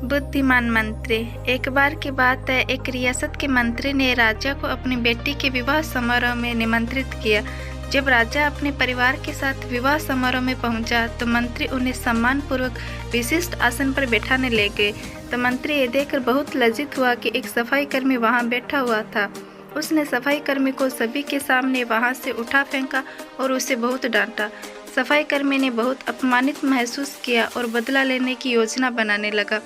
बुद्धिमान मंत्री। एक बार की बात है, एक रियासत के मंत्री ने राजा को अपनी बेटी के विवाह समारोह में निमंत्रित किया। जब राजा अपने परिवार के साथ विवाह समारोह में पहुंचा तो मंत्री उन्हें सम्मानपूर्वक विशिष्ट आसन पर बैठाने ले गए। तो मंत्री ये देखकर बहुत लज्जित हुआ कि एक सफाई कर्मी वहां बैठा हुआ था। उसने सफाई कर्मी को सभी के सामने वहां से उठा फेंका और उसे बहुत डांटा। सफाई कर्मी ने बहुत अपमानित महसूस किया और बदला लेने की योजना बनाने लगा।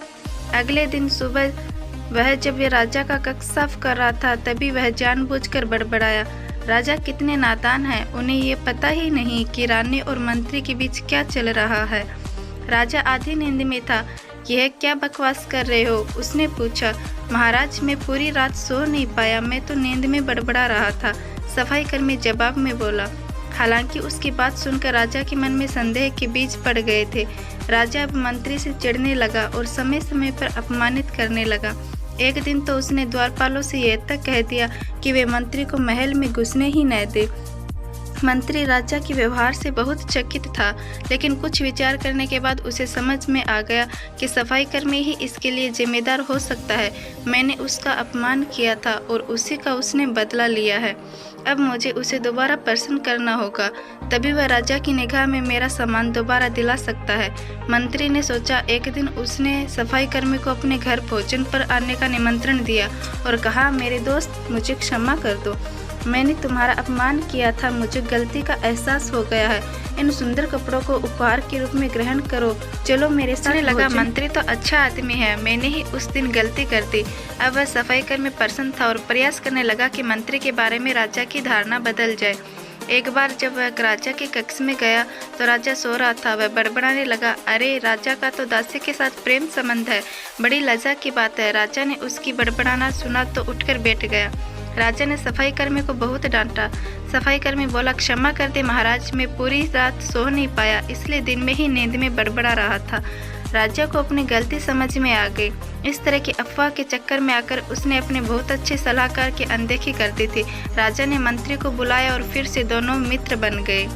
अगले दिन सुबह वह जब राजा का कक्ष साफ कर रहा था तभी वह जानबूझकर बड़बड़ाया, राजा कितने नादान हैं, उन्हें ये पता ही नहीं कि रानी और मंत्री के बीच क्या चल रहा है। राजा आधी नींद में था। यह क्या बकवास कर रहे हो? उसने पूछा। महाराज, मैं पूरी रात सो नहीं पाया, मैं तो नींद में बड़बड़ा रहा था, सफाई कर्मी जवाब में बोला। हालांकि उसकी बात सुनकर राजा के मन में संदेह के बीज पड़ गए थे। राजा अब मंत्री से चिढ़ने लगा और समय समय पर अपमानित करने लगा। एक दिन तो उसने द्वारपालों से यह तक कह दिया कि वे मंत्री को महल में घुसने ही न दे। मंत्री राजा के व्यवहार से बहुत चकित था, लेकिन कुछ विचार करने के बाद उसे समझ में आ गया कि सफाई कर्मी ही इसके लिए जिम्मेदार हो सकता है। मैंने उसका अपमान किया था और उसी का उसने बदला लिया है। अब मुझे उसे दोबारा प्रसन्न करना होगा, तभी वह राजा की निगाह में मेरा सम्मान दोबारा दिला सकता है। मंत्री ने सोचा। एक दिन उसने सफाई कर्मी को अपने घर भोजन पर आने का निमंत्रण दिया और कहा, मेरे दोस्त, मुझे क्षमा कर दो, मैंने तुम्हारा अपमान किया था, मुझे गलती का एहसास हो गया है। इन सुंदर कपड़ों को उपहार के रूप में ग्रहण करो, चलो मेरे साथ लगा। मंत्री तो अच्छा आदमी है, मैंने ही उस दिन गलती कर दी। अब वह सफाई कर्मी प्रसन्न था और प्रयास करने लगा कि मंत्री के बारे में राजा की धारणा बदल जाए। एक बार जब वह राजा के कक्ष में गया तो राजा सो रहा था। वह बड़बड़ाने लगा, अरे राजा का तो दासी के साथ प्रेम संबंध है, बड़ी लज्जा की बात है। राजा ने उसकी बड़बड़ाना सुना तो उठकर बैठ गया। राजा ने सफाई कर्मी को बहुत डांटा। सफाई कर्मी बोला, क्षमा कर दे महाराज, मैं पूरी रात सो नहीं पाया, इसलिए दिन में ही नींद में बड़बड़ा रहा था। राजा को अपनी गलती समझ में आ गई। इस तरह की अफवाह के चक्कर में आकर उसने अपने बहुत अच्छे सलाहकार की अनदेखी कर दी थी। राजा ने मंत्री को बुलाया और फिर से दोनों मित्र बन गए।